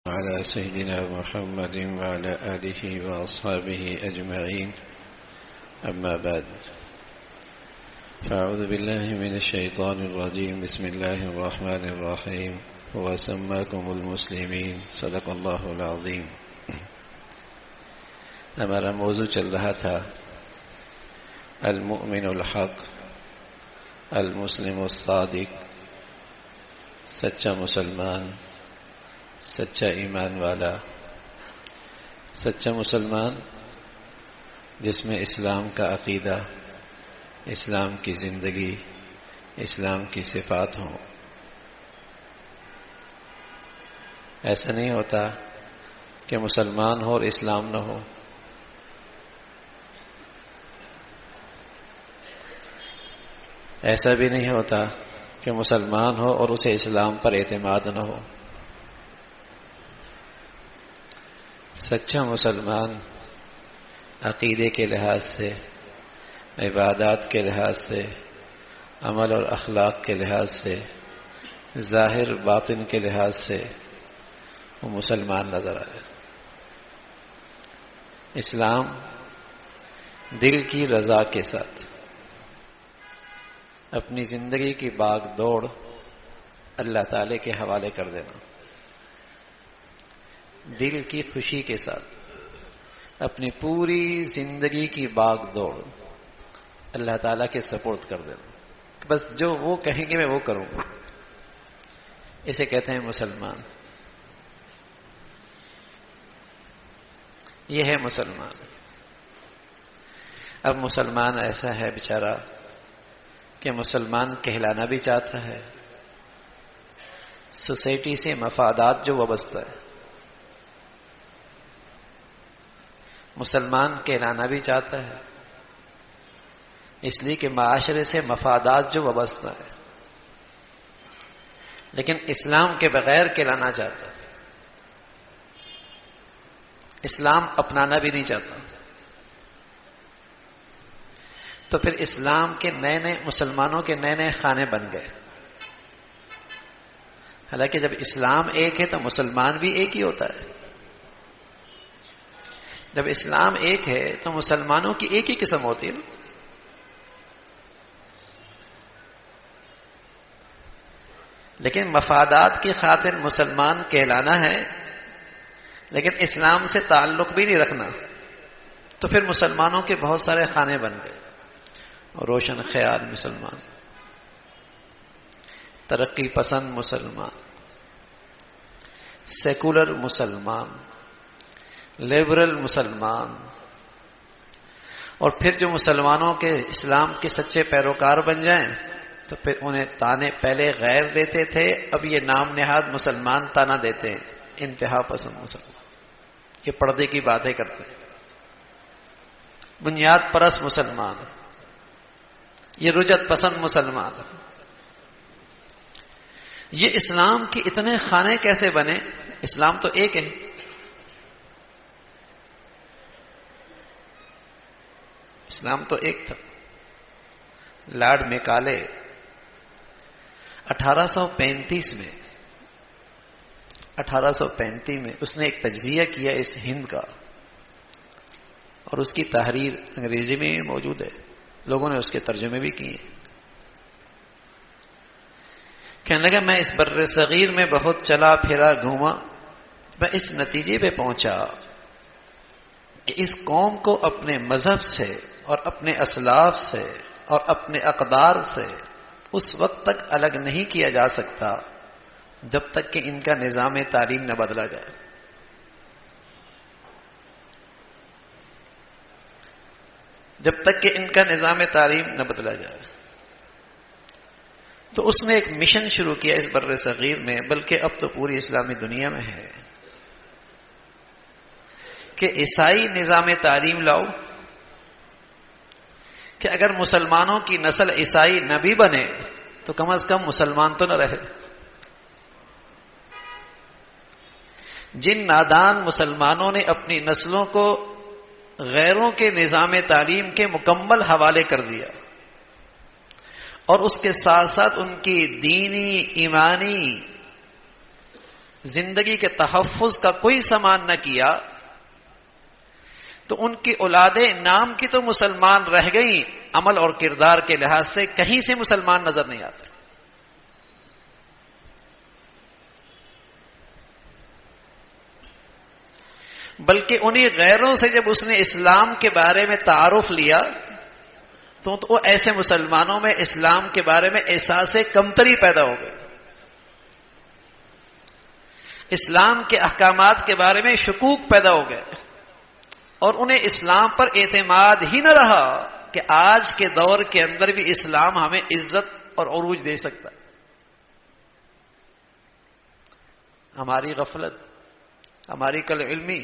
على سيدنا محمد وعلى آله وأصحابه أجمعين. أما بعد، فأعوذ بالله من الشيطان الرجيم. بسم الله الرحمن الرحيم. وسماكم المسلمين. صدق اللہ العظیم. ہمارا موضوع چل رہا تھا المؤمن الحق، المسلم الصادق، سچا مسلمان، سچا ایمان والا. سچا مسلمان جس میں اسلام کا عقیدہ، اسلام کی زندگی، اسلام کی صفات ہوں. ایسا نہیں ہوتا کہ مسلمان ہو اور اسلام نہ ہو. ایسا بھی نہیں ہوتا کہ مسلمان ہو اور اسے اسلام پر اعتماد نہ ہو. سچا مسلمان عقیدے کے لحاظ سے، عبادات کے لحاظ سے، عمل اور اخلاق کے لحاظ سے، ظاہر باطن کے لحاظ سے وہ مسلمان نظر آئے. اسلام دل کی رضا کے ساتھ اپنی زندگی کی باغ دوڑ اللہ تعالی کے حوالے کر دینا، دل کی خوشی کے ساتھ اپنی پوری زندگی کی باغ دوڑ اللہ تعالیٰ کے سپورٹ کر دینا. بس جو وہ کہیں گے میں وہ کروں گا. اسے کہتے ہیں مسلمان. یہ ہے مسلمان. اب مسلمان ایسا ہے بیچارہ کہ مسلمان کہلانا بھی چاہتا ہے، سوسائٹی سے مفادات جو وابستہ ہے. مسلمان کہلانا بھی چاہتا ہے اس لیے کہ معاشرے سے مفادات جو وابستہ ہے، لیکن اسلام کے بغیر کہلانا چاہتا ہے. اسلام اپنانا بھی نہیں چاہتا. تو پھر اسلام کے نئے نئے مسلمانوں کے نئے نئے خانے بن گئے. حالانکہ جب اسلام ایک ہے تو مسلمان بھی ایک ہی ہوتا ہے. جب اسلام ایک ہے تو مسلمانوں کی ایک ہی قسم ہوتی ہے. لیکن مفادات کی خاطر مسلمان کہلانا ہے لیکن اسلام سے تعلق بھی نہیں رکھنا، تو پھر مسلمانوں کے بہت سارے خانے بن گئے. اور روشن خیال مسلمان، ترقی پسند مسلمان، سیکولر مسلمان، لبرل مسلمان. اور پھر جو مسلمانوں کے اسلام کے سچے پیروکار بن جائیں تو پھر انہیں تانے پہلے غیر دیتے تھے، اب یہ نام نہاد مسلمان تانا دیتے ہیں. انتہا پسند مسلمان، یہ پردے کی باتیں کرتے ہیں. بنیاد پرست مسلمان، یہ رجت پسند مسلمان. یہ اسلام کے اتنے خانے کیسے بنے؟ اسلام تو ایک ہے. اسلام تو ایک تھا. لارڈ میکالے 1835 میں اس نے ایک تجزیہ کیا اس ہند کا، اور اس کی تحریر انگریزی میں موجود ہے. لوگوں نے اس کے ترجمے بھی کیے. کہنے لگا میں اس بر صغیر میں بہت چلا پھرا گھوما، میں اس نتیجے پہ پہنچا کہ اس قوم کو اپنے مذہب سے اور اپنے اسلاف سے اور اپنے اقدار سے اس وقت تک الگ نہیں کیا جا سکتا جب تک کہ ان کا نظام تعلیم نہ بدلا جائے. جب تک کہ ان کا نظام تعلیم نہ بدلا جائے. تو اس نے ایک مشن شروع کیا اس بر صغیر میں، بلکہ اب تو پوری اسلامی دنیا میں ہے، کہ عیسائی نظام تعلیم لاؤ کہ اگر مسلمانوں کی نسل عیسائی نہ بھی بنے تو کم از کم مسلمان تو نہ رہے. جن نادان مسلمانوں نے اپنی نسلوں کو غیروں کے نظام تعلیم کے مکمل حوالے کر دیا اور اس کے ساتھ ساتھ ان کی دینی، ایمانی زندگی کے تحفظ کا کوئی سامان نہ کیا تو ان کی اولادیں نام کی تو مسلمان رہ گئی، عمل اور کردار کے لحاظ سے کہیں سے مسلمان نظر نہیں آتے۔ بلکہ انہی غیروں سے جب اس نے اسلام کے بارے میں تعارف لیا تو وہ ایسے مسلمانوں میں اسلام کے بارے میں احساس کمتری پیدا ہو گئی، اسلام کے احکامات کے بارے میں شکوک پیدا ہو گئے، اور انہیں اسلام پر اعتماد ہی نہ رہا کہ آج کے دور کے اندر بھی اسلام ہمیں عزت اور عروج دے سکتا ہے۔ ہماری غفلت، ہماری کل علمی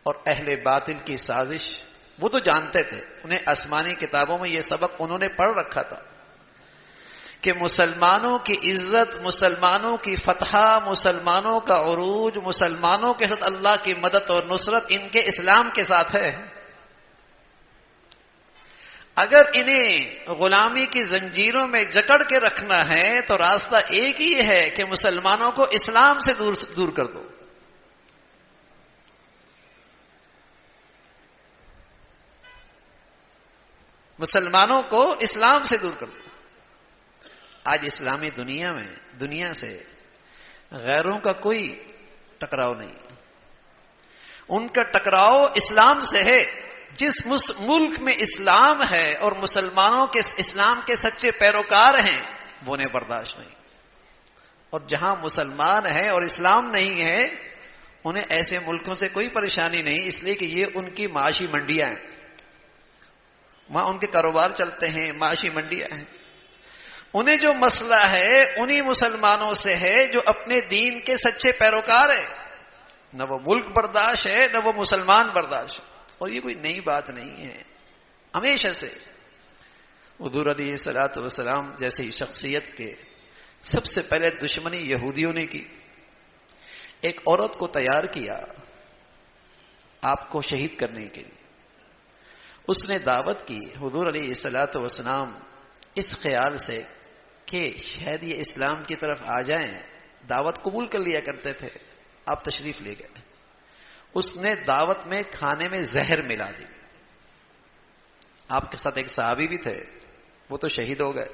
اور اہل باطل کی سازش، وہ تو جانتے تھے، انہیں آسمانی کتابوں میں یہ سبق انہوں نے پڑھ رکھا تھا کہ مسلمانوں کی عزت، مسلمانوں کی فتح، مسلمانوں کا عروج، مسلمانوں کے ساتھ اللہ کی مدد اور نصرت ان کے اسلام کے ساتھ ہے۔ اگر انہیں غلامی کی زنجیروں میں جکڑ کے رکھنا ہے تو راستہ ایک ہی ہے کہ مسلمانوں کو اسلام سے دور کر دو۔ مسلمانوں کو اسلام سے دور کر دو۔ آج اسلامی دنیا میں دنیا سے غیروں کا کوئی ٹکراؤ نہیں، ان کا ٹکراؤ اسلام سے ہے۔ جس ملک میں اسلام ہے اور مسلمانوں کے اسلام کے سچے پیروکار ہیں وہ انہیں برداشت نہیں، اور جہاں مسلمان ہے اور اسلام نہیں ہے انہیں ایسے ملکوں سے کوئی پریشانی نہیں، اس لیے کہ یہ ان کی معاشی منڈیاں ہیں، وہاں ان کے کاروبار چلتے ہیں، معاشی منڈیاں ہیں۔ انہیں جو مسئلہ ہے انہی مسلمانوں سے ہے جو اپنے دین کے سچے پیروکار ہیں، نہ وہ ملک برداشت ہے نہ وہ مسلمان برداشت ہے۔ اور یہ کوئی نئی بات نہیں ہے، ہمیشہ سے حضور علیہ الصلوۃ والسلام جیسی شخصیت کے سب سے پہلے دشمنی یہودیوں نے کی۔ ایک عورت کو تیار کیا آپ کو شہید کرنے کے لیے، اس نے دعوت کی حضور علیہ الصلوۃ والسلام اس خیال سے کہ شاید یہ اسلام کی طرف آ جائیں، دعوت قبول کر لیا کرتے تھے، آپ تشریف لے گئے، اس نے دعوت میں کھانے میں زہر ملا دی۔ آپ کے ساتھ ایک صحابی بھی تھے، وہ تو شہید ہو گئے،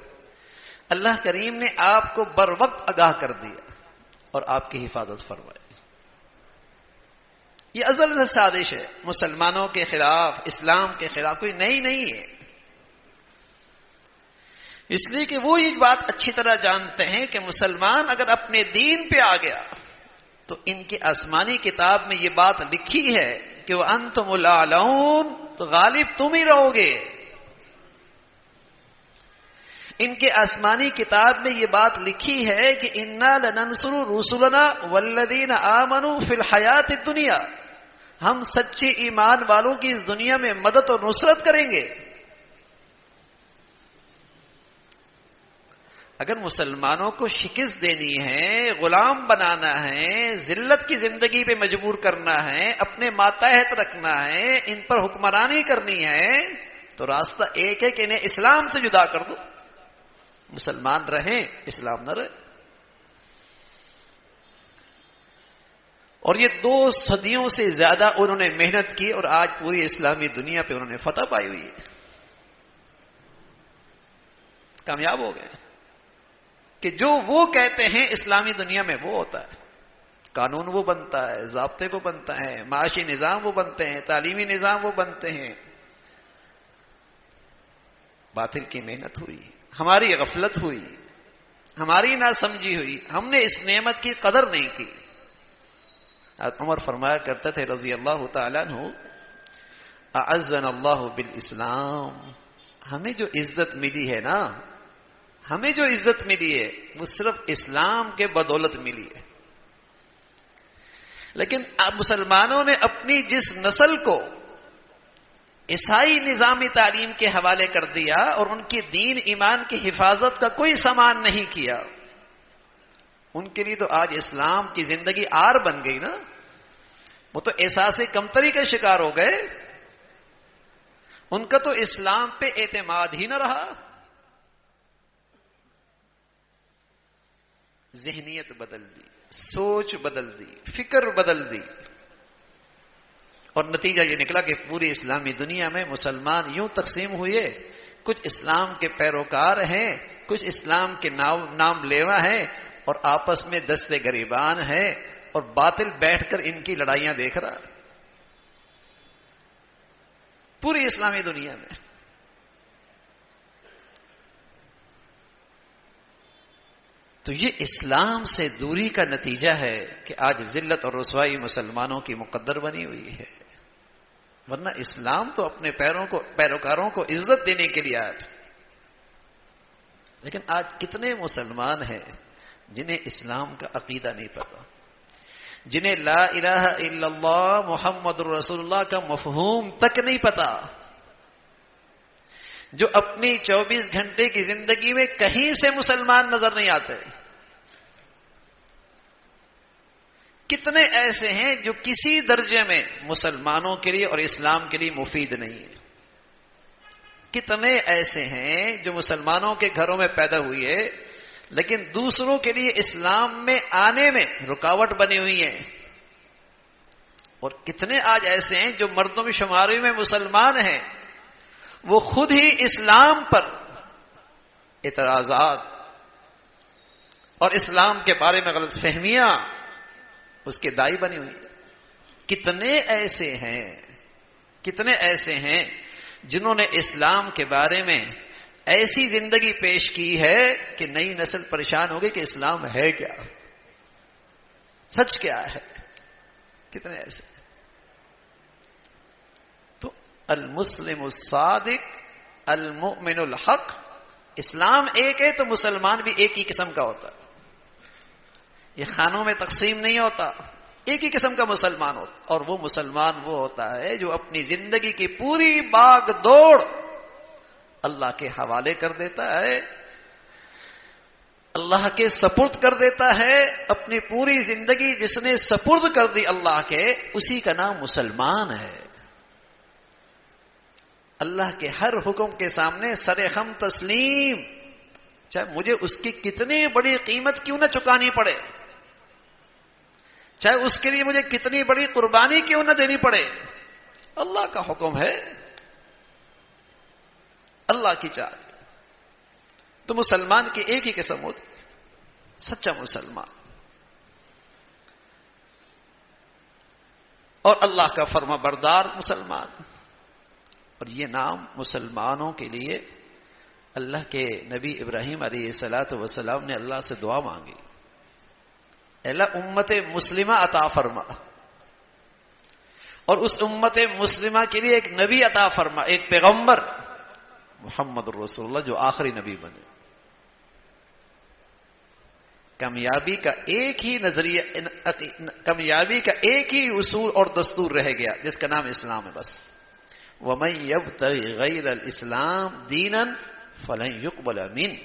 اللہ کریم نے آپ کو بر وقت آگاہ کر دیا اور آپ کی حفاظت فرمائی۔ یہ ازل سے سازش ہے مسلمانوں کے خلاف، اسلام کے خلاف، کوئی نئی نہیں ہے، اس لیے کہ وہ یہ بات اچھی طرح جانتے ہیں کہ مسلمان اگر اپنے دین پہ آ گیا تو ان کی آسمانی کتاب میں یہ بات لکھی ہے کہ وَأَنْتُمُ الْأَعْلَوْنَ، تو غالب تم ہی رہو گے۔ ان کے آسمانی کتاب میں یہ بات لکھی ہے کہ اِنَّا لَنَنْصُرُ رُسُلَنَا وَالَّذِينَ آمَنُوا فِي الْحَيَاةِ الدُّنْيَا، ہم سچے ایمان والوں کی اس دنیا میں مدد اور نصرت کریں گے۔ اگر مسلمانوں کو شکست دینی ہے، غلام بنانا ہے، ذلت کی زندگی پہ مجبور کرنا ہے، اپنے ماتحت رکھنا ہے، ان پر حکمرانی کرنی ہے، تو راستہ ایک ہے کہ انہیں اسلام سے جدا کر دو، مسلمان رہیں اسلام نہ رہے۔ اور یہ 2 صدیوں سے زیادہ انہوں نے محنت کی اور آج پوری اسلامی دنیا پہ انہوں نے فتح پائی ہوئی ہے، کامیاب ہو گئے کہ جو وہ کہتے ہیں اسلامی دنیا میں وہ ہوتا ہے، قانون وہ بنتا ہے، ضابطے وہ بنتا ہے، معاشی نظام وہ بنتے ہیں، تعلیمی نظام وہ بنتے ہیں۔ باطل کی محنت ہوئی، ہماری غفلت ہوئی، ہماری ناسمجھی ہوئی، ہم نے اس نعمت کی قدر نہیں کی۔ عمر فرمایا کرتے تھے رضی اللہ تعالیٰ عنہ، اعزنا اللہ بالاسلام، ہمیں جو عزت ملی ہے نا، ہمیں جو عزت ملی ہے وہ صرف اسلام کے بدولت ملی ہے۔ لیکن اب مسلمانوں نے اپنی جس نسل کو عیسائی نظامی تعلیم کے حوالے کر دیا اور ان کی دین ایمان کی حفاظت کا کوئی سامان نہیں کیا، ان کے لیے تو آج اسلام کی زندگی آر بن گئی نا، وہ تو احساس کمتری کا شکار ہو گئے، ان کا تو اسلام پہ اعتماد ہی نہ رہا۔ ذہنیت بدل دی، سوچ بدل دی، فکر بدل دی، اور نتیجہ یہ نکلا کہ پوری اسلامی دنیا میں مسلمان یوں تقسیم ہوئے، کچھ اسلام کے پیروکار ہیں، کچھ اسلام کے نام لیوا ہیں، اور آپس میں دستے گریبان ہیں، اور باطل بیٹھ کر ان کی لڑائیاں دیکھ رہا پوری اسلامی دنیا میں۔ تو یہ اسلام سے دوری کا نتیجہ ہے کہ آج ذلت اور رسوائی مسلمانوں کی مقدر بنی ہوئی ہے، ورنہ اسلام تو اپنے پیروکاروں کو عزت دینے کے لیے آیا، لیکن آج کتنے مسلمان ہیں جنہیں اسلام کا عقیدہ نہیں پتا، جنہیں لا الہ الا اللہ محمد رسول اللہ کا مفہوم تک نہیں پتا، جو اپنی 24 گھنٹے کی زندگی میں کہیں سے مسلمان نظر نہیں آتے۔ کتنے ایسے ہیں جو کسی درجے میں مسلمانوں کے لیے اور اسلام کے لیے مفید نہیں ہے، کتنے ایسے ہیں جو مسلمانوں کے گھروں میں پیدا ہوئے لیکن دوسروں کے لیے اسلام میں آنے میں رکاوٹ بنی ہوئی ہیں، اور کتنے آج ایسے ہیں جو مردم شماری میں مسلمان ہیں، وہ خود ہی اسلام پر اعتراضات اور اسلام کے بارے میں غلط فہمیاں اس کے دائی بنی ہوئی ہیں۔ کتنے ایسے ہیں جنہوں نے اسلام کے بارے میں ایسی زندگی پیش کی ہے کہ نئی نسل پریشان ہو گئی کہ اسلام ہے کیا، سچ کیا ہے، کتنے ایسے۔ تو المسلم الصادق المؤمن الحق، اسلام ایک ہے تو مسلمان بھی ایک ہی قسم کا ہوتا ہے، یہ خانوں میں تقسیم نہیں ہوتا، ایک ہی قسم کا مسلمان ہوتا، اور وہ مسلمان وہ ہوتا ہے جو اپنی زندگی کی پوری باغ دوڑ اللہ کے حوالے کر دیتا ہے، اللہ کے سپرد کر دیتا ہے، اپنی پوری زندگی جس نے سپرد کر دی اللہ کے، اسی کا نام مسلمان ہے۔ اللہ کے ہر حکم کے سامنے سرخم تسلیم، چاہے مجھے اس کی کتنی بڑی قیمت کیوں نہ چکانی پڑے، چاہے اس کے لیے مجھے کتنی بڑی قربانی کیوں نہ دینی پڑے، اللہ کا حکم ہے، اللہ کی چاہ۔ تو مسلمان کی ایک ہی قسم ہوتی، سچا مسلمان، اور اللہ کا فرما بردار مسلمان۔ اور یہ نام مسلمانوں کے لیے اللہ کے نبی ابراہیم علیہ الصلوۃ والسلام نے اللہ سے دعا مانگی، اللہ امت مسلمہ عطا فرما، اور اس امت مسلمہ کے لیے ایک نبی عطا فرما، ایک پیغمبر محمد رسول اللہ جو آخری نبی بنے۔ کامیابی کا ایک ہی نظریہ، کامیابی کا ایک ہی اصول اور دستور رہ گیا جس کا نام اسلام ہے، بس وَمَن يَبْتَغِ غَيْرَ الْإِسْلَامِ دِينًا فَلَن يُقْبَلَ مِنْهُ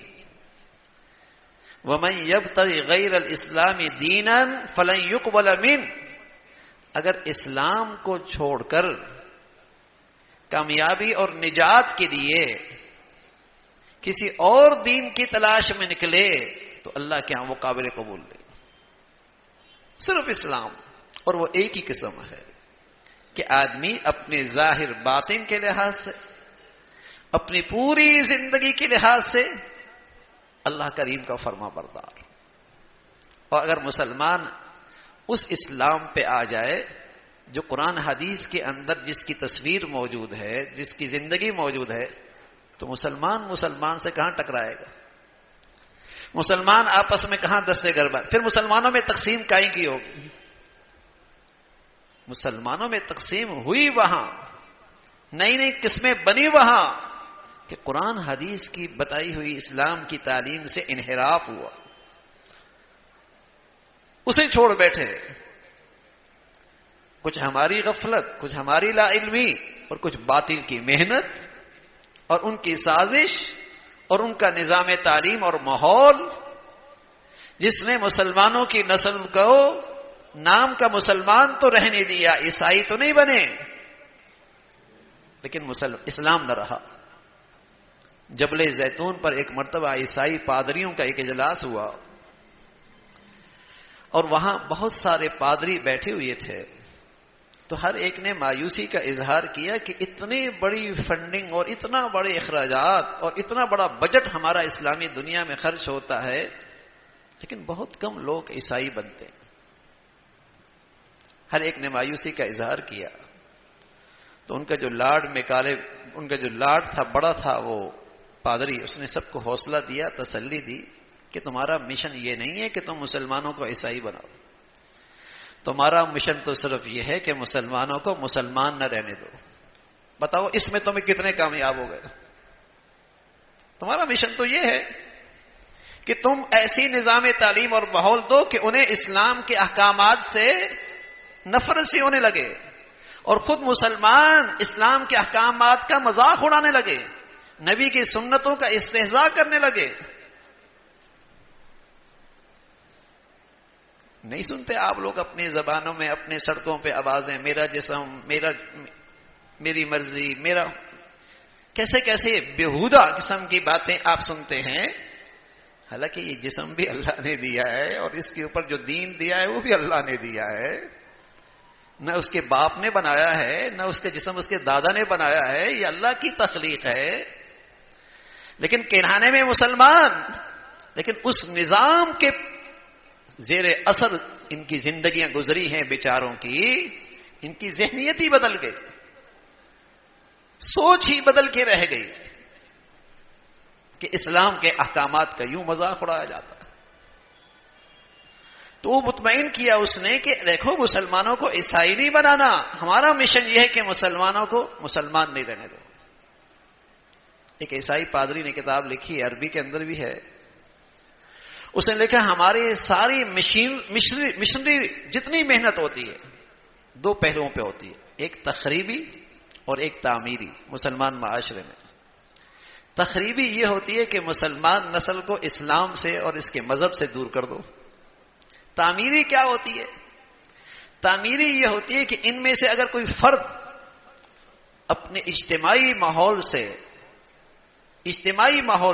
وَمَن يَبْتَغِ غَيْرَ الْإِسْلَامِ دِينًا فَلَن يُقْبَلَ مِنْهُ، اگر اسلام کو چھوڑ کر کامیابی اور نجات کے لیے کسی اور دین کی تلاش میں نکلے تو اللہ کے ہاں وہ قابل قبول نہیں، صرف اسلام، اور وہ ایک ہی قسم ہے کہ آدمی اپنے ظاہر باطن کے لحاظ سے، اپنی پوری زندگی کے لحاظ سے اللہ کریم کا فرما بردار، اور اگر مسلمان اس اسلام پہ آ جائے جو قرآن حدیث کے اندر جس کی تصویر موجود ہے، جس کی زندگی موجود ہے، تو مسلمان سے کہاں ٹکرائے گا، مسلمان آپس میں کہاں دستے گربا، پھر مسلمانوں میں تقسیم کائیں کی ہوگی، مسلمانوں میں تقسیم ہوئی وہاں، نئی نئی قسمیں بنی وہاں کہ قرآن حدیث کی بتائی ہوئی اسلام کی تعلیم سے انحراف ہوا، اسے چھوڑ بیٹھے، کچھ ہماری غفلت، کچھ ہماری لا علمی، اور کچھ باطل کی محنت اور ان کی سازش اور ان کا نظام تعلیم اور ماحول جس نے مسلمانوں کی نسل کو نام کا مسلمان تو رہنے دیا، عیسائی تو نہیں بنے، لیکن اسلام نہ رہا۔ جبل زیتون پر ایک مرتبہ عیسائی پادریوں کا ایک اجلاس ہوا، اور وہاں بہت سارے پادری بیٹھے ہوئے تھے، تو ہر ایک نے مایوسی کا اظہار کیا کہ اتنی بڑی فنڈنگ اور اتنا بڑے اخراجات اور اتنا بڑا بجٹ ہمارا اسلامی دنیا میں خرچ ہوتا ہے، لیکن بہت کم لوگ عیسائی بنتے ہیں۔ ہر ایک نے مایوسی کا اظہار کیا۔ تو ان کا جو لاڈ تھا، بڑا تھا وہ پادری، اس نے سب کو حوصلہ دیا، تسلی دی کہ تمہارا مشن یہ نہیں ہے کہ تم مسلمانوں کو عیسائی بناؤ، تمہارا مشن تو صرف یہ ہے کہ مسلمانوں کو مسلمان نہ رہنے دو۔ بتاؤ اس میں تمہیں کتنے کامیاب ہو گئے؟ تمہارا مشن تو یہ ہے کہ تم ایسی نظام تعلیم اور ماحول دو کہ انہیں اسلام کے احکامات سے نفرت سی ہونے لگے اور خود مسلمان اسلام کے احکامات کا مذاق اڑانے لگے، نبی کی سنتوں کا استہزاء کرنے لگے۔ نہیں سنتے آپ لوگ اپنی زبانوں میں، اپنے سڑکوں پہ آوازیں، میرا جسم، میری مرضی، میرا، کیسے کیسے بیہودہ قسم کی باتیں آپ سنتے ہیں۔ حالانکہ یہ جسم بھی اللہ نے دیا ہے اور اس کے اوپر جو دین دیا ہے وہ بھی اللہ نے دیا ہے، نہ اس کے باپ نے بنایا ہے، نہ اس کے جسم اس کے دادا نے بنایا ہے، یہ اللہ کی تخلیق ہے۔ لیکن کہلانے میں مسلمان، لیکن اس نظام کے زیر اثر ان کی زندگیاں گزری ہیں بیچاروں کی، ان کی ذہنیت ہی بدل گئی، سوچ ہی بدل کے رہ گئی کہ اسلام کے احکامات کا یوں مذاق اڑایا جاتا۔ تو وہ مطمئن کیا اس نے کہ دیکھو مسلمانوں کو عیسائی نہیں بنانا، ہمارا مشن یہ ہے کہ مسلمانوں کو مسلمان نہیں رہنے دو۔ ایک عیسائی پادری نے کتاب لکھی، عربی کے اندر بھی ہے، اس نے لکھا ہماری ساری مشنری جتنی محنت ہوتی ہے دو پہلوؤں پہ ہوتی ہے، ایک تخریبی اور ایک تعمیری مسلمان معاشرے میں۔ تخریبی یہ ہوتی ہے کہ مسلمان نسل کو اسلام سے اور اس کے مذہب سے دور کر دو۔ تعمیری کیا ہوتی ہے؟ تعمیری یہ ہوتی ہے کہ ان میں سے اگر کوئی فرد اپنے اجتماعی ماحول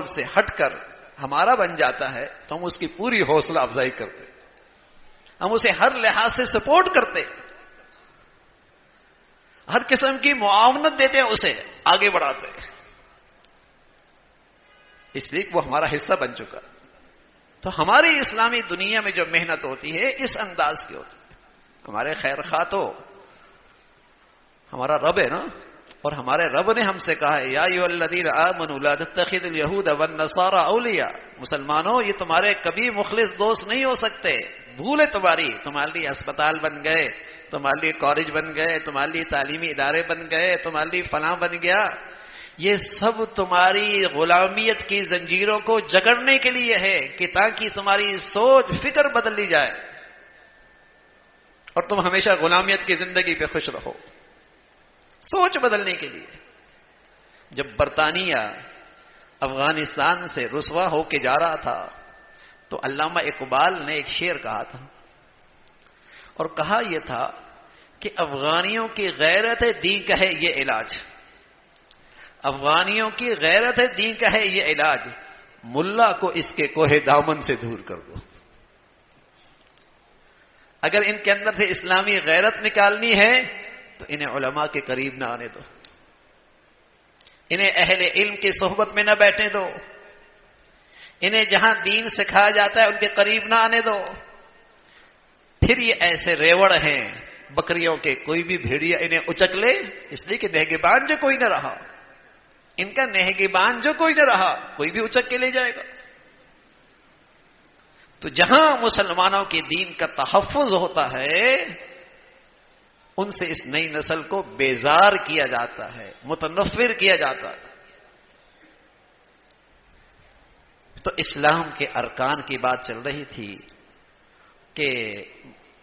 سے ہٹ کر ہمارا بن جاتا ہے تو ہم اس کی پوری حوصلہ افزائی کرتے، ہم اسے ہر لحاظ سے سپورٹ کرتے، ہر قسم کی معاونت دیتے ہیں، اسے آگے بڑھاتے، اس لیے وہ ہمارا حصہ بن چکا۔ تو ہماری اسلامی دنیا میں جو محنت ہوتی ہے اس انداز کی ہوتی ہے۔ ہمارے خیر خواہ تو ہمارا رب ہے نا، اور ہمارے رب نے ہم سے کہا ہے یا ایھا الذین آمنوا لا تتخذوا اليهود والنصارى اولیاء، مسلمانوں یہ تمہارے کبھی مخلص دوست نہیں ہو سکتے، بھول ہے تمہارے لیے اسپتال بن گئے، تمہارے لیے کالج بن گئے، تمہارے لیے تعلیمی ادارے بن گئے، تمہارے لیے فلاں بن گیا، یہ سب تمہاری غلامیت کی زنجیروں کو جکڑنے کے لیے ہے کہ تاکہ تمہاری سوچ فکر بدل لی جائے اور تم ہمیشہ غلامیت کی زندگی پہ خوش رہو۔ سوچ بدلنے کے لیے جب برطانیہ افغانستان سے رسوا ہو کے جا رہا تھا تو علامہ اقبال نے ایک شعر کہا تھا، اور کہا یہ تھا کہ افغانیوں کی غیرت دین کا ہے یہ علاج، افغانیوں کی غیرت دین کا ہے یہ علاج، ملا کو اس کے کوہ دامن سے دور کر دو۔ اگر ان کے اندر سے اسلامی غیرت نکالنی ہے تو انہیں علماء کے قریب نہ آنے دو، انہیں اہل علم کی صحبت میں نہ بیٹھنے دو، انہیں جہاں دین سکھایا جاتا ہے ان کے قریب نہ آنے دو۔ پھر یہ ایسے ریوڑ ہیں بکریوں کے، کوئی بھی بھیڑیا انہیں اچک لے، اس لیے کہ نہگبان جو کوئی نہ رہا، ان کا نہگبان جو کوئی نہ رہا، کوئی بھی اچک کے لے جائے گا۔ تو جہاں مسلمانوں کے دین کا تحفظ ہوتا ہے ان سے اس نئی نسل کو بیزار کیا جاتا ہے، متنفر کیا جاتا ہے۔ تو اسلام کے ارکان کی بات چل رہی تھی کہ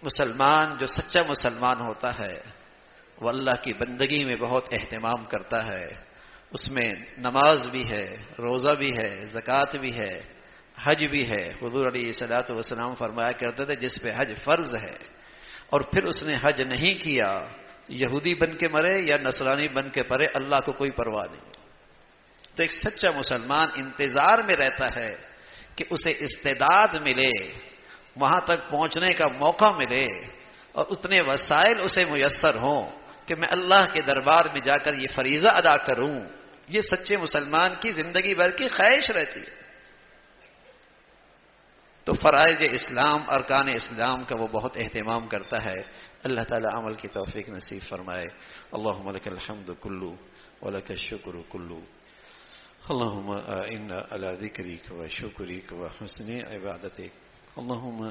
مسلمان جو سچا مسلمان ہوتا ہے وہ اللہ کی بندگی میں بہت اہتمام کرتا ہے، اس میں نماز بھی ہے، روزہ بھی ہے، زکوٰۃ بھی ہے، حج بھی ہے۔ حضور علیہ الصلوۃ والسلام فرمایا کرتے تھے جس پہ حج فرض ہے اور پھر اس نے حج نہیں کیا، یہودی بن کے مرے یا نصرانی بن کے مرے، اللہ کو کوئی پرواہ نہیں۔ تو ایک سچا مسلمان انتظار میں رہتا ہے کہ اسے استعداد ملے، وہاں تک پہنچنے کا موقع ملے اور اتنے وسائل اسے میسر ہوں کہ میں اللہ کے دربار میں جا کر یہ فریضہ ادا کروں، یہ سچے مسلمان کی زندگی بھر کی خواہش رہتی ہے۔ تو فرائض اسلام، ارکان اسلام کا وہ بہت اہتمام کرتا ہے۔ اللہ تعالیٰ عمل کی توفیق نصیب فرمائے۔ اللہم لک الحمد کلو ولک الشکر کلو، اللہم اعنا علی ذکرک و شکرک و حسن عبادتک، اللہم